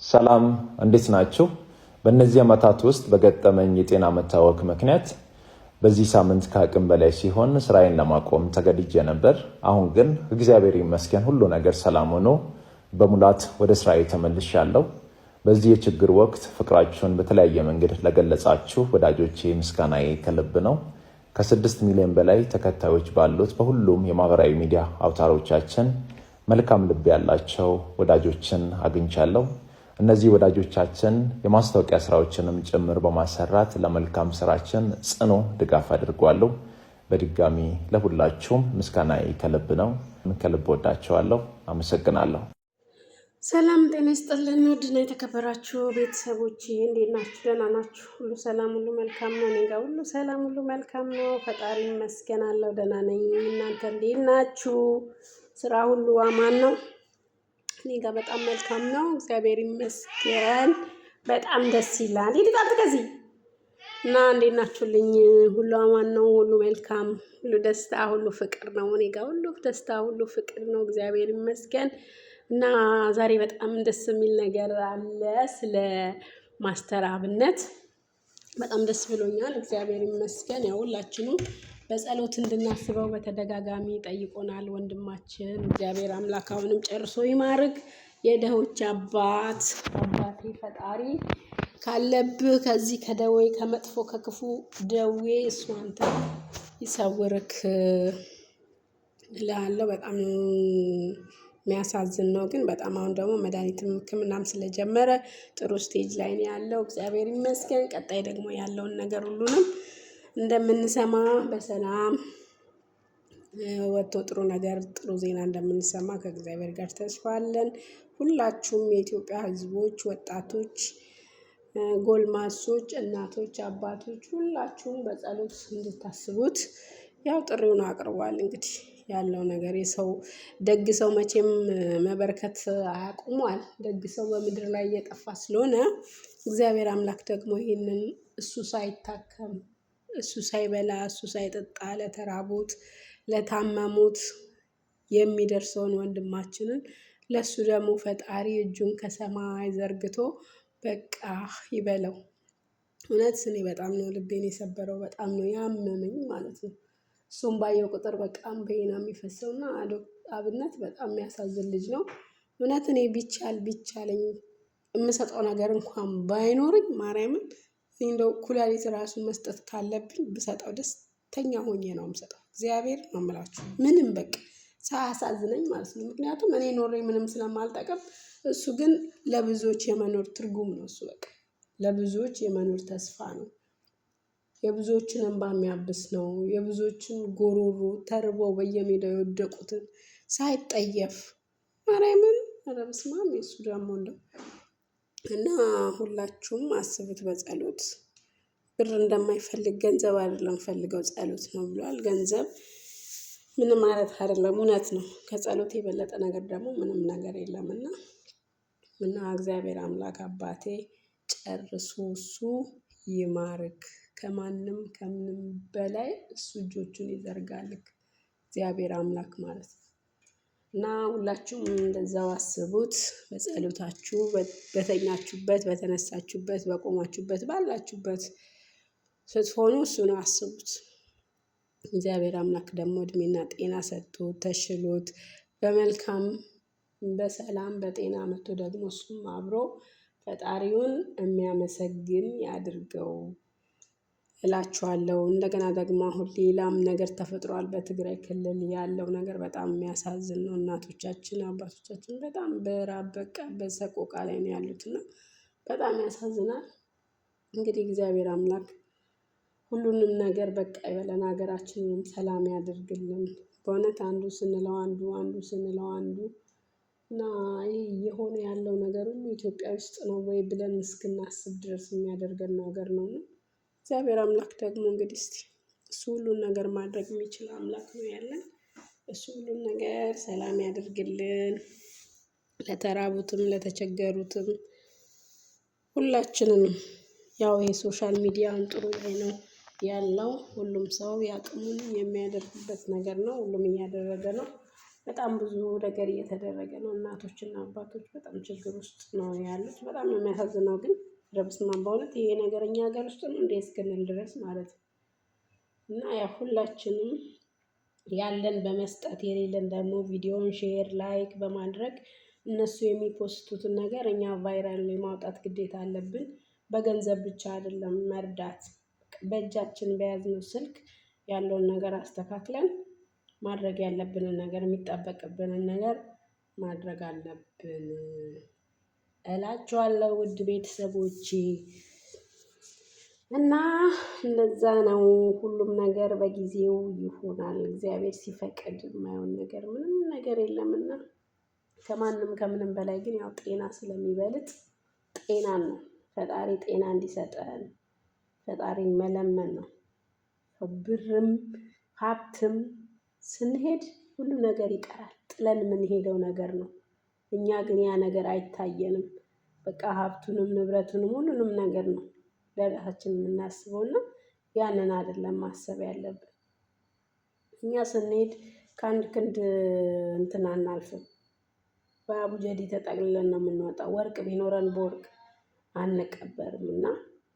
ሰላም እንዴት ናችሁ? በእነዚህ ዓመታት ውስጥ በገጠመኝ የጤና መታወክ ምክንያት በዚህ ሳምንት ከአቅም በላይ ሲሆን ስራዬን ለማቆም ተገድጄ ነበር። አሁን ግን እግዚአብሔር ይመስገን ሁሉ ነገር ሰላም ሆኖ በሙላት ወደ ስራዬ ተመልሻለሁ። በዚህ የችግር ወቅት ፍቅራችሁን በተለያየ መንገድ ለገለጻችሁ ወዳጆቼ ምስጋናዬ ከልብ ነው። ከ6 ሚሊዮን በላይ ተከታዮች ባሉት በሁሉም የማህበራዊ ሚዲያ አውታሮቻችን መልካም ልብ ያላቸው ወዳጆችን አግኝቻለሁ። እነዚህ ወዳጆቻችን የማስታወቂያ ስራዎችንም ጭምር በማሰራት ለመልካም ስራችን ጽኑ ድጋፍ አድርጓሉ። በድጋሚ ለሁላችሁም ምስጋናዬ ከልብ ነው። ከልብ ወዳችኋለሁ። አመሰግናለሁ። ሰላም ጤና ይስጥልን። ውድና የተከበራችሁ ቤተሰቦቼ እንዴት ናችሁ? ደህና ናችሁ? ሁሉ ሰላም፣ ሁሉ መልካም ነው። እኔ ጋር ሁሉ ሰላም፣ ሁሉ መልካም ነው። ፈጣሪ ይመስገን አለው ደህና ነኝ። እናንተ እንዴት ናችሁ? ስራ ሁሉ አማን ነው? እኔ ጋር በጣም መልካም ነው፣ እግዚአብሔር ይመስገን። በጣም ደስ ይላል። ይልቃል ከዚህ እና እንዴት ናችሁልኝ? ሁሉ አማን ነው፣ ሁሉ መልካም፣ ሁሉ ደስታ፣ ሁሉ ፍቅር ነው። እኔ ጋር ሁሉ ደስታ፣ ሁሉ ፍቅር ነው፣ እግዚአብሔር ይመስገን። እና ዛሬ በጣም ደስ የሚል ነገር አለ። ስለ ማስተር አብነት በጣም ደስ ብሎኛል፣ እግዚአብሔር ይመስገን። ያው ሁላችንም በጸሎት እንድናስበው በተደጋጋሚ ጠይቆናል ወንድማችን። እግዚአብሔር አምላክ አሁንም ጨርሶ ይማርክ። የደሆች አባት አባቴ ፈጣሪ ካለብህ ከዚህ ከደዌ ከመጥፎ ከክፉ ደዌ እሱ አንተ ይሰውርክ እላለሁ። በጣም የሚያሳዝን ነው፣ ግን በጣም አሁን ደግሞ መድኃኒትም ሕክምናም ስለጀመረ ጥሩ ስቴጅ ላይ ነው ያለው። እግዚአብሔር ይመስገን። ቀጣይ ደግሞ ያለውን ነገር ሁሉንም እንደምንሰማ በሰላም ወጥቶ ጥሩ ነገር ጥሩ ዜና እንደምንሰማ ከእግዚአብሔር ጋር ተስፋ አለን። ሁላችሁም የኢትዮጵያ ሕዝቦች፣ ወጣቶች፣ ጎልማሶች፣ እናቶች፣ አባቶች ሁላችሁም በጸሎት እንድታስቡት ያው ጥሪውን አቅርቧል። እንግዲህ ያለው ነገር የሰው ደግ ሰው መቼም መበርከት አያቁሟል። ደግ ሰው በምድር ላይ እየጠፋ ስለሆነ እግዚአብሔር አምላክ ደግሞ ይህንን እሱ ሳይታከም እሱ ሳይበላ እሱ ሳይጠጣ ለተራቡት ለታመሙት የሚደርሰውን ወንድማችንን ለሱ ደግሞ ፈጣሪ እጁን ከሰማይ ዘርግቶ በቃ ይበለው። እውነት እኔ በጣም ነው ልቤን የሰበረው፣ በጣም ነው ያመመኝ ማለት ነው። እሱም ባየው ቁጥር በጣም በይና የሚፈሰው እና አብነት በጣም የሚያሳዝን ልጅ ነው። እውነት እኔ ቢቻለኝ የምሰጠው ነገር እንኳን ባይኖርኝ ማርያምን እንደው ኩላሊት ራሱ መስጠት ካለብኝ ብሰጠው ደስተኛ ሆኜ ነው የምሰጠው። እግዚአብሔር ነው የምላችሁ፣ ምንም በቃ ሳያሳዝነኝ ማለት ነው። ምክንያቱም እኔ ኖሬ ምንም ስለማልጠቅም እሱ ግን ለብዙዎች የመኖር ትርጉም ነው። እሱ በቃ ለብዙዎች የመኖር ተስፋ ነው። የብዙዎችን እንባ የሚያብስ ነው። የብዙዎችን ጎሮሮ ተርበው በየሜዳው የወደቁትን ሳይጠየፍ ማርያምን ኧረ በስመ አብ። የእሱ ደግሞ እንደው እና ሁላችሁም አስቡት በጸሎት። ብር እንደማይፈልግ ገንዘብ አይደለም ፈልገው ጸሎት ነው ብሏል። ገንዘብ ምንም ማለት አይደለም፣ እውነት ነው። ከጸሎት የበለጠ ነገር ደግሞ ምንም ነገር የለምና እና እግዚአብሔር አምላክ አባቴ ጨርሶ እሱ ይማርክ። ከማንም ከምንም በላይ እሱ እጆቹን ይዘርጋልክ እግዚአብሔር አምላክ ማለት ነው። እና ሁላችሁም እንደዛው አስቡት በጸሎታችሁ። በተኛችሁበት፣ በተነሳችሁበት፣ በቆማችሁበት፣ ባላችሁበት ስትሆኑ እሱን አስቡት። እግዚአብሔር አምላክ ደግሞ እድሜና ጤና ሰጥቶ ተሽሎት በመልካም በሰላም በጤና መጥቶ ደግሞ እሱም አብሮ ፈጣሪውን የሚያመሰግን ያድርገው እላችኋለሁ። እንደገና ደግሞ አሁን ሌላም ነገር ተፈጥሯል። በትግራይ ክልል ያለው ነገር በጣም የሚያሳዝን ነው። እናቶቻችን አባቶቻችን በጣም በራብ በቃ በሰቆቃ ላይ ነው ያሉትና በጣም ያሳዝናል። እንግዲህ እግዚአብሔር አምላክ ሁሉንም ነገር በቃ ይበለን፣ ሀገራችንን ሰላም ያደርግልን። በእውነት አንዱ ስንለው አንዱ ስንለው አንዱ እና ይህ የሆነ ያለው ነገር ሁሉ ኢትዮጵያ ውስጥ ነው ወይ ብለን እስክናስብ ድረስ የሚያደርገን ነገር ነው። እግዚአብሔር አምላክ ደግሞ እንግዲህ እስቲ እሱ ሁሉን ነገር ማድረግ የሚችል አምላክ ነው ያለን። እሱ ሁሉን ነገር ሰላም ያደርግልን። ለተራቡትም ለተቸገሩትም ሁላችንም ያው ይሄ ሶሻል ሚዲያም ጥሩ ላይ ነው ያለው። ሁሉም ሰው ያቅሙን የሚያደርግበት ነገር ነው። ሁሉም እያደረገ ነው። በጣም ብዙ ነገር እየተደረገ ነው። እናቶችና አባቶች በጣም ችግር ውስጥ ነው ያሉት። በጣም ነው የሚያሳዝነው። ግን ረብስማ በእውነት ይሄ ነገር እኛ ሀገር ውስጥ ነው እንደ እስክንል ድረስ ማለት ነው። እና ያ ሁላችንም ያለን በመስጠት የሌለን ደግሞ ቪዲዮን ሼር ላይክ በማድረግ እነሱ የሚፖስቱትን ነገር እኛ ቫይራል የማውጣት ግዴታ አለብን። በገንዘብ ብቻ አይደለም መርዳት፣ በእጃችን በያዝነው ስልክ ያለውን ነገር አስተካክለን ማድረግ ያለብንን ነገር የሚጠበቅብንን ነገር ማድረግ አለብን እላችኋለሁ ውድ ቤተሰቦቼ። እና እንደዛ ነው። ሁሉም ነገር በጊዜው ይሆናል። እግዚአብሔር ሲፈቅድ የማይሆን ነገር ምንም ነገር የለምና ከማንም ከምንም በላይ ግን ያው ጤና ስለሚበልጥ ጤናን ነው ፈጣሪ ጤና እንዲሰጠን ፈጣሪን መለመን ነው። ብርም ሀብትም ስንሄድ ሁሉ ነገር ይቀራል። ጥለን የምንሄደው ነገር ነው። እኛ ግን ያ ነገር አይታየንም። በቃ ሀብቱንም ንብረቱንም ሁሉንም ነገር ነው ለራሳችን የምናስበው እና ያንን አይደለም ማሰብ ያለብን። እኛ ስንሄድ ከአንድ ክንድ እንትን አናልፍም። በአቡጀዲ ተጠቅልለን ነው የምንወጣው። ወርቅ ቢኖረን በወርቅ አንቀበርም። እና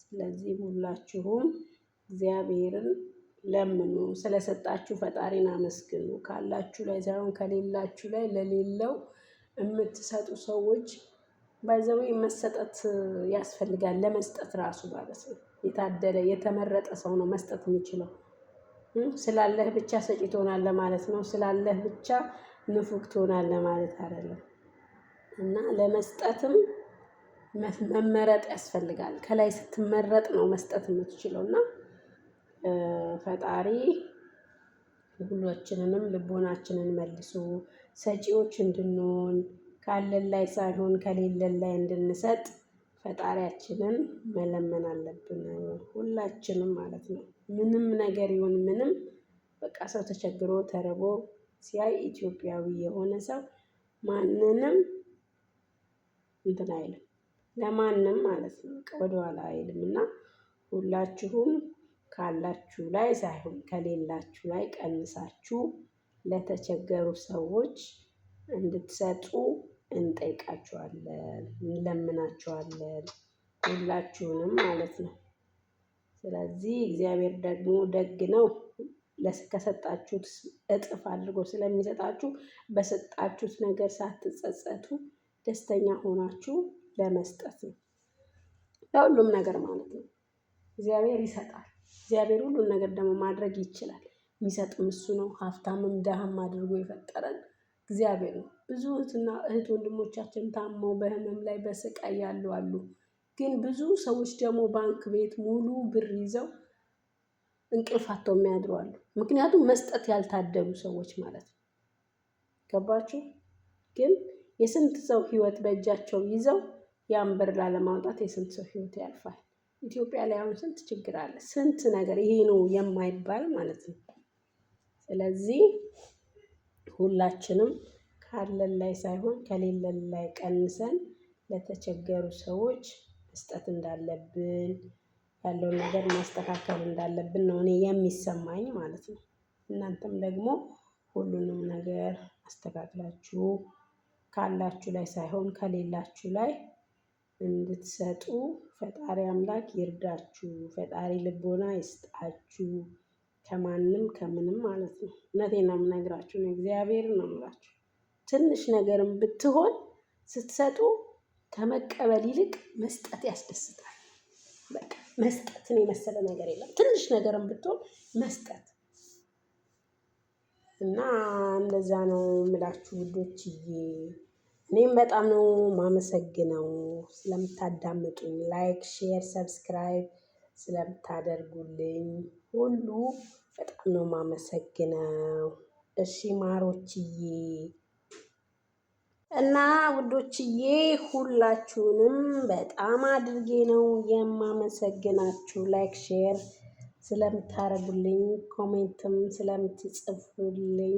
ስለዚህ ሁላችሁም እግዚአብሔርን ለምኑ። ስለሰጣችሁ ፈጣሪን አመስግኑ። ካላችሁ ላይ ሳይሆን ከሌላችሁ ላይ ለሌለው የምትሰጡ ሰዎች ባይዘዌ መሰጠት ያስፈልጋል። ለመስጠት ራሱ ማለት ነው። የታደለ የተመረጠ ሰው ነው መስጠት የሚችለው። ስላለህ ብቻ ሰጪ ትሆናለህ ማለት ነው። ስላለህ ብቻ ንፉግ ትሆናለህ ማለት አይደለም። እና ለመስጠትም መመረጥ ያስፈልጋል። ከላይ ስትመረጥ ነው መስጠት የምትችለው። እና ፈጣሪ ሁላችንንም ልቦናችንን መልሶ ሰጪዎች እንድንሆን ካለን ላይ ሳይሆን ከሌለን ላይ እንድንሰጥ ፈጣሪያችንን መለመን አለብን ሁላችንም ማለት ነው። ምንም ነገር ይሁን ምንም በቃ ሰው ተቸግሮ ተርቦ ሲያይ ኢትዮጵያዊ የሆነ ሰው ማንንም እንትን አይልም፣ ለማንም ማለት ነው ወደኋላ አይልም። እና ሁላችሁም ካላችሁ ላይ ሳይሆን ከሌላችሁ ላይ ቀንሳችሁ ለተቸገሩ ሰዎች እንድትሰጡ እንጠይቃችኋለን፣ እንለምናችኋለን ሁላችሁንም ማለት ነው። ስለዚህ እግዚአብሔር ደግሞ ደግ ነው። ከሰጣችሁት እጥፍ አድርጎ ስለሚሰጣችሁ በሰጣችሁት ነገር ሳትጸጸቱ ደስተኛ ሆናችሁ ለመስጠት ነው። ለሁሉም ነገር ማለት ነው። እግዚአብሔር ይሰጣል። እግዚአብሔር ሁሉን ነገር ደግሞ ማድረግ ይችላል። የሚሰጥም እሱ ነው። ሀብታምም ደሃም አድርጎ የፈጠረን እግዚአብሔር ነው። ብዙ እህት ወንድሞቻችን ታመው በህመም ላይ በስቃይ ያሉ አሉ። ግን ብዙ ሰዎች ደግሞ ባንክ ቤት ሙሉ ብር ይዘው እንቅልፍ አጥተው የሚያድሩ አሉ። ምክንያቱም መስጠት ያልታደሉ ሰዎች ማለት ነው። ገባችሁ? ግን የስንት ሰው ህይወት በእጃቸው ይዘው ያን ብር ላለማውጣት የስንት ሰው ህይወት ያልፋል። ኢትዮጵያ ላይ አሁን ስንት ችግር አለ፣ ስንት ነገር ይሄ ነው የማይባል ማለት ነው። ስለዚህ ሁላችንም ካለን ላይ ሳይሆን ከሌለን ላይ ቀንሰን ለተቸገሩ ሰዎች መስጠት እንዳለብን ያለውን ነገር ማስተካከል እንዳለብን ነው እኔ የሚሰማኝ ማለት ነው። እናንተም ደግሞ ሁሉንም ነገር አስተካክላችሁ ካላችሁ ላይ ሳይሆን ከሌላችሁ ላይ እንድትሰጡ ፈጣሪ አምላክ ይርዳችሁ። ፈጣሪ ልቦና ይስጣችሁ። ከማንም ከምንም ማለት ነው። እውነቴን ነው የምነግራችሁ ነው። እግዚአብሔር ነው የምላችሁ። ትንሽ ነገርም ብትሆን ስትሰጡ ከመቀበል ይልቅ መስጠት ያስደስታል። በቃ መስጠትን የመሰለ ነገር የለም። ትንሽ ነገርም ብትሆን መስጠት እና እንደዛ ነው የምላችሁ ውዶችዬ። እኔም በጣም ነው ማመሰግነው ስለምታዳምጡኝ፣ ላይክ፣ ሼር፣ ሰብስክራይብ ስለምታደርጉልኝ ሁሉ በጣም ነው ማመሰግነው። እሺ ማሮችዬ እና ውዶችዬ ሁላችሁንም በጣም አድርጌ ነው የማመሰግናችሁ። ላይክ ሼር ስለምታደርጉልኝ ኮሜንትም ስለምትጽፉልኝ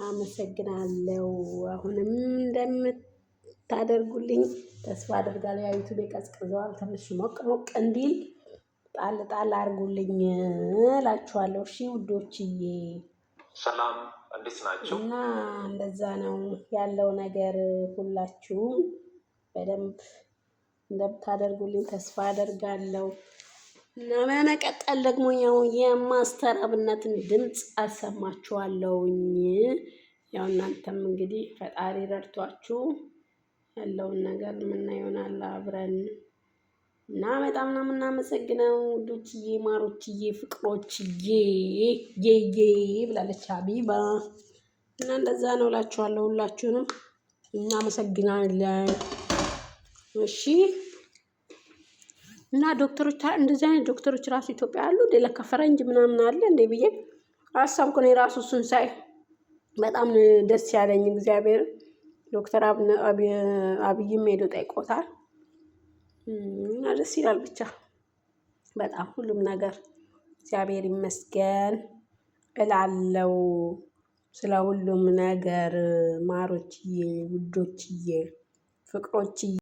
አመሰግናለሁ። አሁንም እንደምታደርጉልኝ ተስፋ አደርጋለሁ። ዩቲዩብ ቀዝቅዘዋል፣ ትንሽ ሞቅ ሞቅ እንዲል ጣል ጣል አድርጉልኝ እላችኋለሁ። እሺ ውዶችዬ ሰላም እንዴት ናቸው? እና እንደዛ ነው ያለው ነገር። ሁላችሁም በደንብ እንደምታደርጉልኝ ተስፋ አደርጋለሁ። እና በመቀጠል ደግሞ ያው የማስተር አብነትን ድምፅ አሰማችኋለሁኝ። ያው እናንተም እንግዲህ ፈጣሪ ረድቷችሁ ያለውን ነገር የምናየው ይሆናል አብረን እና በጣም ነው የምናመሰግነው ውዶችዬ፣ ማሮችዬ፣ ፍቅሮችዬ ዬ ብላለች ሀቢባ። እና እንደዛ ነው እላችኋለሁ። ሁላችሁንም እናመሰግናለን። እሺ። እና ዶክተሮች እንደዚህ አይነት ዶክተሮች ራሱ ኢትዮጵያ አሉ እንደ ለካ ፈረንጅ ምናምን አለ እንደ ብዬ አሳብኩ ነው የራሱ እሱን ሳይ በጣም ደስ ያለኝ። እግዚአብሔር ዶክተር አብይም ሄዶ ጠይቆታል እና ደስ ይላል ብቻ በጣም ሁሉም ነገር እግዚአብሔር ይመስገን እላለው። ስለ ሁሉም ነገር ማሮችዬ፣ ውዶችዬ፣ ፍቅሮችዬ